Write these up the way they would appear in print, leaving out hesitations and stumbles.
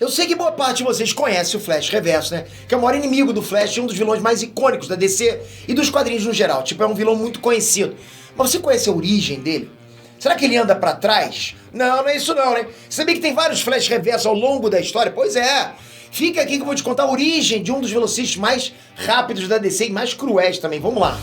Eu sei que boa parte de vocês conhece o Flash Reverso, né? Que é o maior inimigo do Flash e um dos vilões mais icônicos da DC e dos quadrinhos no geral. Tipo, é um vilão muito conhecido. Mas você conhece a origem dele? Será que ele anda pra trás? Não, não é isso não, né? Sabia que tem vários Flash Reverso ao longo da história? Pois é. Fica aqui que eu vou te contar a origem de um dos velocistas mais rápidos da DC e mais cruéis também. Vamos lá.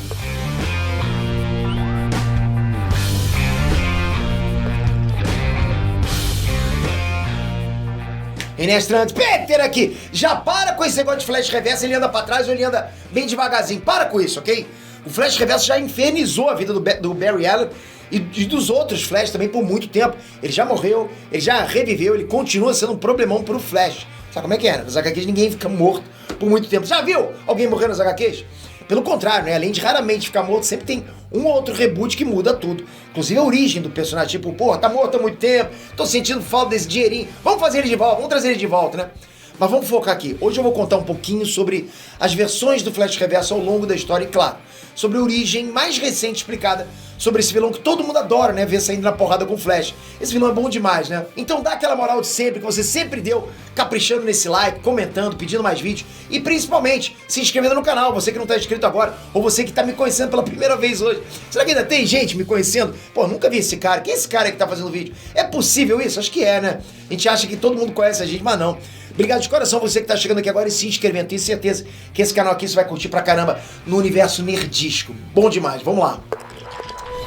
Inestrante, Peter aqui, já para com esse negócio de Flash Reverso, ele anda pra trás ou ele anda bem devagarzinho, para com isso, ok? O Flash Reverso já infernizou a vida do Barry Allen e dos outros Flash também por muito tempo. Ele já morreu, ele já reviveu, ele continua sendo um problemão pro Flash. Sabe como é que é, né? Nas HQs ninguém fica morto por muito tempo. Já viu alguém morrer nas HQs? Pelo contrário, né? Além de raramente ficar morto, sempre tem um ou outro reboot que muda tudo. Inclusive a origem do personagem, tipo, porra, tá morto há muito tempo, tô sentindo falta desse dinheirinho, vamos fazer ele de volta, vamos trazer ele de volta, né? Mas vamos focar aqui. Hoje eu vou contar um pouquinho sobre as versões do Flash Reverso ao longo da história e, claro, sobre a origem mais recente explicada sobre esse vilão que todo mundo adora, né? Ver saindo na porrada com o Flash. Esse vilão é bom demais, né? Então dá aquela moral de sempre, que você sempre deu, caprichando nesse like, comentando, pedindo mais vídeos e principalmente se inscrevendo no canal, você que não tá inscrito agora ou você que tá me conhecendo pela primeira vez hoje. Será que ainda tem gente me conhecendo? Pô, nunca vi esse cara. Quem é esse cara aí que tá fazendo vídeo? É possível isso? Acho que é, né? A gente acha que todo mundo conhece a gente, mas não. Obrigado de coração você que tá chegando aqui agora e se inscrevendo. Tenho certeza que esse canal aqui você vai curtir pra caramba no universo nerdístico. Bom demais, vamos lá.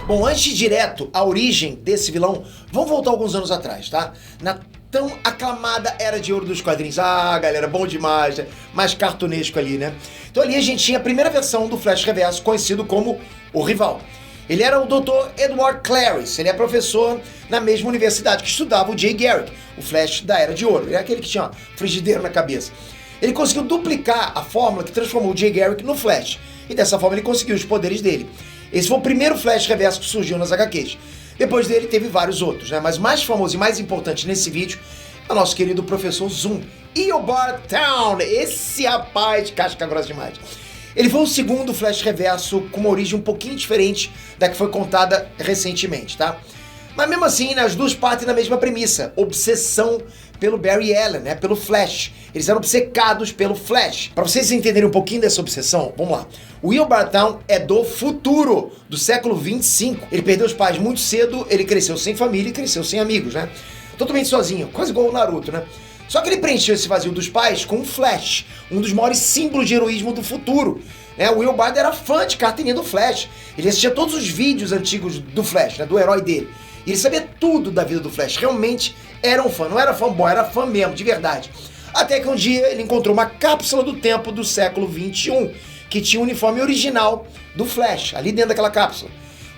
Bom, antes de ir direto à origem desse vilão, vamos voltar alguns anos atrás, tá? Na tão aclamada Era de Ouro dos quadrinhos. Ah, galera, bom demais, né? Mais cartunesco ali, né? Então ali a gente tinha a primeira versão do Flash Reverso, conhecido como o Rival. Ele era o Dr. Edward Clarice, ele é professor na mesma universidade que estudava o Jay Garrick, o Flash da Era de Ouro. Ele é aquele que tinha frigideiro na cabeça. Ele conseguiu duplicar a fórmula que transformou o Jay Garrick no Flash, e dessa forma ele conseguiu os poderes dele. Esse foi o primeiro Flash Reverso que surgiu nas HQs. Depois dele teve vários outros, né? Mas mais famoso e mais importante nesse vídeo é o nosso querido professor Zoom, Eobard Thawne, esse rapaz de casca grossa demais. Ele foi o segundo Flash Reverso com uma origem um pouquinho diferente da que foi contada recentemente, tá? Mas mesmo assim, né, as duas partem da mesma premissa, obsessão pelo Barry Allen, né, pelo Flash. Eles eram obcecados pelo Flash. Para vocês entenderem um pouquinho dessa obsessão, vamos lá. O Eobard Thawne é do futuro, do século 25. Ele perdeu os pais muito cedo, ele cresceu sem família e cresceu sem amigos, né? Totalmente sozinho, quase igual o Naruto, né? Só que ele preencheu esse vazio dos pais com o Flash, um dos maiores símbolos de heroísmo do futuro. Né? O Eobard era fã de carteirinha do Flash. Ele assistia todos os vídeos antigos do Flash, né? Do herói dele. E ele sabia tudo da vida do Flash. Realmente era um fã. Não era fanboy, era fã mesmo, de verdade. Até que um dia ele encontrou uma cápsula do tempo do século 21, que tinha o uniforme original do Flash, ali dentro daquela cápsula.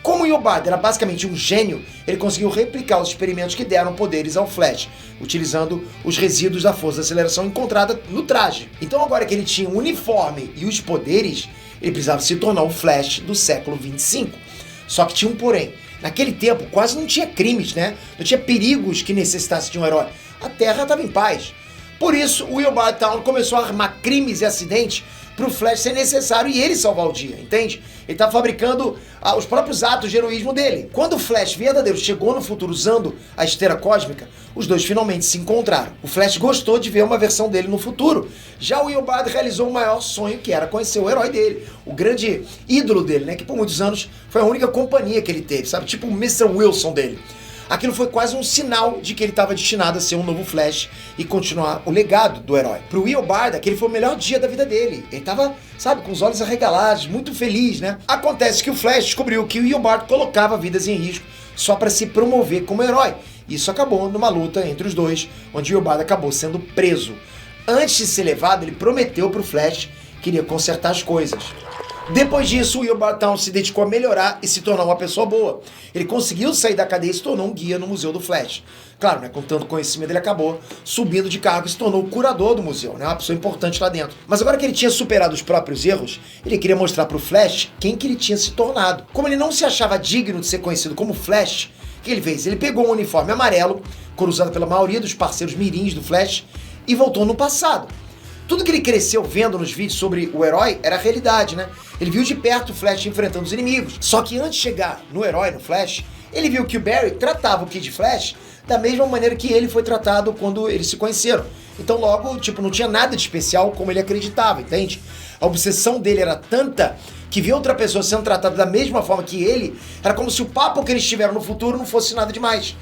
Como o Eobard era basicamente um gênio, ele conseguiu replicar os experimentos que deram poderes ao Flash, utilizando os resíduos da força de aceleração encontrada no traje. Então agora que ele tinha o uniforme e os poderes, ele precisava se tornar o Flash do século 25. Só que tinha um porém. Naquele tempo quase não tinha crimes, né? Não tinha perigos que necessitasse de um herói. A Terra estava em paz. Por isso, o Eobard Thawne começou a armar crimes e acidentes para o Flash ser necessário e ele salvar o dia, entende? Ele tá fabricando os próprios atos de heroísmo dele. Quando o Flash verdadeiro chegou no futuro usando a esteira cósmica, os dois finalmente se encontraram. O Flash gostou de ver uma versão dele no futuro. Já o Eobard realizou o maior sonho, que era conhecer o herói dele, o grande ídolo dele, né? Que por muitos anos foi a única companhia que ele teve, sabe? Tipo o Mr. Wilson dele. Aquilo foi quase um sinal de que ele estava destinado a ser um novo Flash e continuar o legado do herói. Pro Eobard, aquele foi o melhor dia da vida dele. Ele tava, sabe, com os olhos arregalados, muito feliz, né? Acontece que o Flash descobriu que o Eobard colocava vidas em risco só para se promover como herói. Isso acabou numa luta entre os dois, onde o Eobard acabou sendo preso. Antes de ser levado, ele prometeu pro Flash que iria consertar as coisas. Depois disso, o Eobard Thawne se dedicou a melhorar e se tornar uma pessoa boa. Ele conseguiu sair da cadeia e se tornou um guia no Museu do Flash. Claro, né, com tanto conhecimento ele acabou subindo de cargo e se tornou o curador do museu, né, uma pessoa importante lá dentro. Mas agora que ele tinha superado os próprios erros, ele queria mostrar pro Flash quem que ele tinha se tornado. Como ele não se achava digno de ser conhecido como Flash, o que ele fez? Ele pegou um uniforme amarelo, cor usada pela maioria dos parceiros mirins do Flash, e voltou no passado. Tudo que ele cresceu vendo nos vídeos sobre o herói era a realidade, né? Ele viu de perto o Flash enfrentando os inimigos. Só que antes de chegar no herói, no Flash, ele viu que o Barry tratava o Kid Flash da mesma maneira que ele foi tratado quando eles se conheceram. Então logo, tipo, não tinha nada de especial como ele acreditava, entende? A obsessão dele era tanta que ver outra pessoa sendo tratada da mesma forma que ele, era como se o papo que eles tiveram no futuro não fosse nada demais.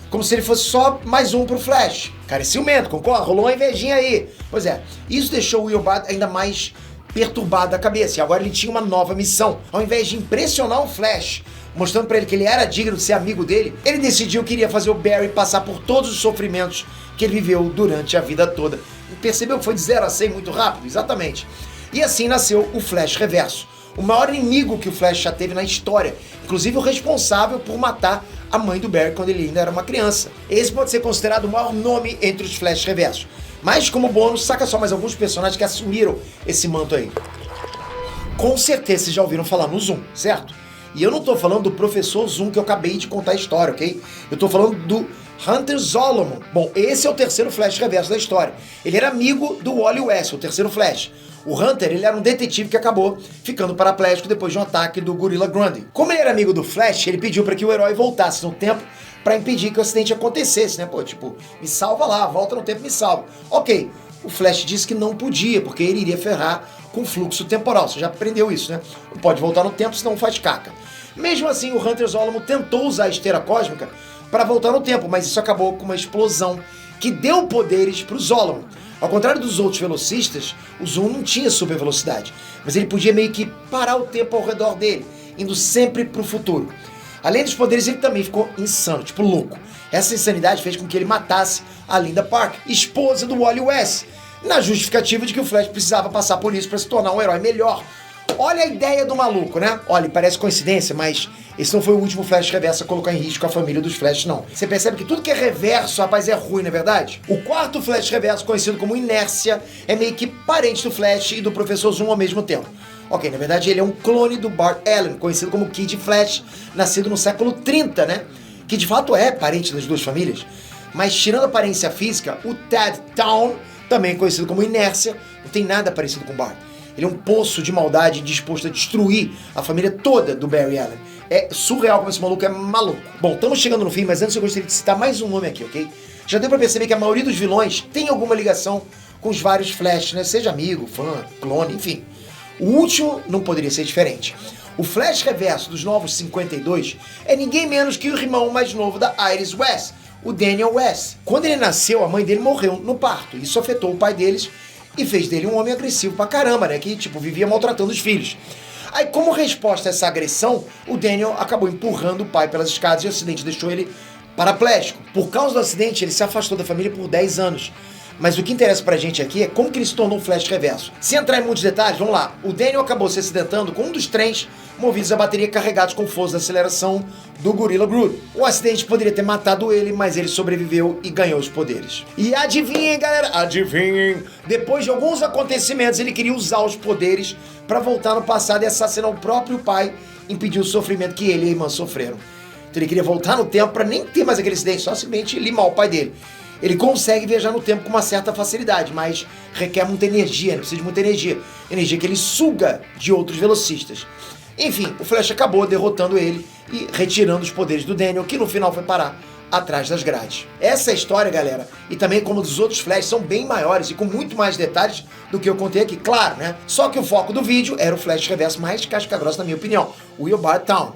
Como se ele fosse só mais um pro Flash. Cara, é ciumento, concorda? Rolou uma invejinha aí. Pois é, isso deixou o Will Bard ainda mais perturbado da cabeça. E agora ele tinha uma nova missão. Ao invés de impressionar o Flash, mostrando pra ele que ele era digno de ser amigo dele, ele decidiu que iria fazer o Barry passar por todos os sofrimentos que ele viveu durante a vida toda. E percebeu que foi de 0 a 100 muito rápido? Exatamente. E assim nasceu o Flash Reverso. O maior inimigo que o Flash já teve na história. Inclusive o responsável por matar a mãe do Barry quando ele ainda era uma criança. Esse pode ser considerado o maior nome entre os Flash Reversos. Mas como bônus, saca só mais alguns personagens que assumiram esse manto aí. Com certeza vocês já ouviram falar no Zoom, certo? E eu não tô falando do Professor Zoom que eu acabei de contar a história, ok? Eu tô falando do Hunter Zolomon. Bom, esse é o terceiro Flash Reverso da história. Ele era amigo do Wally West, o terceiro Flash. O Hunter, ele era um detetive que acabou ficando paraplégico depois de um ataque do Gorilla Grundy. Como ele era amigo do Flash, ele pediu para que o herói voltasse no tempo para impedir que o acidente acontecesse, né? Pô, tipo, me salva lá, volta no tempo e me salva. Ok, o Flash disse que não podia, porque ele iria ferrar com o fluxo temporal. Você já aprendeu isso, né? Não pode voltar no tempo, senão faz caca. Mesmo assim, o Hunter Zolomon tentou usar a esteira cósmica para voltar no tempo, mas isso acabou com uma explosão que deu poderes para o Zolomon. Ao contrário dos outros velocistas, o Zoom não tinha super velocidade, mas ele podia meio que parar o tempo ao redor dele, indo sempre pro futuro. Além dos poderes, ele também ficou insano, tipo louco. Essa insanidade fez com que ele matasse a Linda Park, esposa do Wally West, na justificativa de que o Flash precisava passar por isso para se tornar um herói melhor. Olha a ideia do maluco, né? Olha, parece coincidência, mas esse não foi o último Flash Reverso a colocar em risco a família dos Flash, não. Você percebe que tudo que é reverso, rapaz, é ruim, não é verdade? O quarto Flash Reverso, conhecido como Inércia, é meio que parente do Flash e do Professor Zoom ao mesmo tempo. Ok, na verdade ele é um clone do Bart Allen, conhecido como Kid Flash, nascido no século 30, né? Que de fato é parente das duas famílias. Mas tirando a aparência física, o Ted Town, também conhecido como Inércia, não tem nada parecido com o Bart. Ele é um poço de maldade disposto a destruir a família toda do Barry Allen. É surreal como esse maluco é maluco. Bom, estamos chegando no fim, mas antes eu gostaria de citar mais um nome aqui, ok? Já deu pra perceber que a maioria dos vilões tem alguma ligação com os vários Flash, né? Seja amigo, fã, clone, enfim. O último não poderia ser diferente. O Flash Reverso dos Novos 52 é ninguém menos que o irmão mais novo da Iris West, o Daniel West. Quando ele nasceu, a mãe dele morreu no parto. Isso afetou o pai deles e fez dele um homem agressivo pra caramba, né? Que, tipo, vivia maltratando os filhos. Aí, como resposta a essa agressão, o Daniel acabou empurrando o pai pelas escadas e o acidente deixou ele paraplégico. Por causa do acidente, ele se afastou da família por 10 anos. Mas o que interessa pra gente aqui é como que ele se tornou um Flash Reverso. Sem entrar em muitos detalhes, vamos lá. O Daniel acabou se acidentando com um dos trens movidos a bateria carregados com força de aceleração do Gorilla Grodd. O acidente poderia ter matado ele, mas ele sobreviveu e ganhou os poderes. E adivinhem, galera, adivinhem. Depois de alguns acontecimentos, ele queria usar os poderes para voltar no passado e assassinar o próprio pai, impedir o sofrimento que ele e a irmã sofreram. Então ele queria voltar no tempo para nem ter mais aquele acidente, só simplesmente limar o pai dele. Ele consegue viajar no tempo com uma certa facilidade, mas requer muita energia, ele precisa de muita energia. Energia que ele suga de outros velocistas. Enfim, o Flash acabou derrotando ele e retirando os poderes do Daniel, que no final foi parar atrás das grades. Essa é a história, galera, e também como os outros Flash são bem maiores e com muito mais detalhes do que eu contei aqui, claro, né? Só que o foco do vídeo era o Flash Reverso mais casca-grossa, na minha opinião, o Will Bard Town.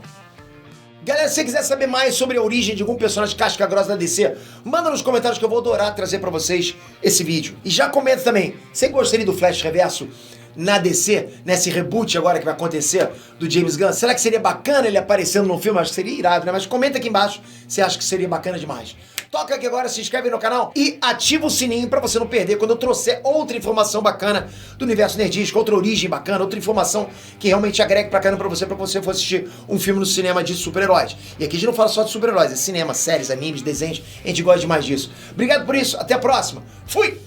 Galera, se você quiser saber mais sobre a origem de algum personagem casca-grossa da DC, manda nos comentários que eu vou adorar trazer pra vocês esse vídeo. E já comenta também, você gostaria do Flash Reverso na DC, nesse reboot agora que vai acontecer do James Gunn? Será que seria bacana ele aparecendo no filme? Acho que seria irado, né? Mas comenta aqui embaixo se acha que seria bacana demais. Toca aqui agora, se inscreve no canal e ativa o sininho pra você não perder quando eu trouxer outra informação bacana do universo nerdístico, outra origem bacana, outra informação que realmente agrega pra caramba pra você for assistir um filme no cinema de super-heróis. E aqui a gente não fala só de super-heróis, é cinema, séries, animes, desenhos, a gente gosta demais disso. Obrigado por isso, até a próxima. Fui!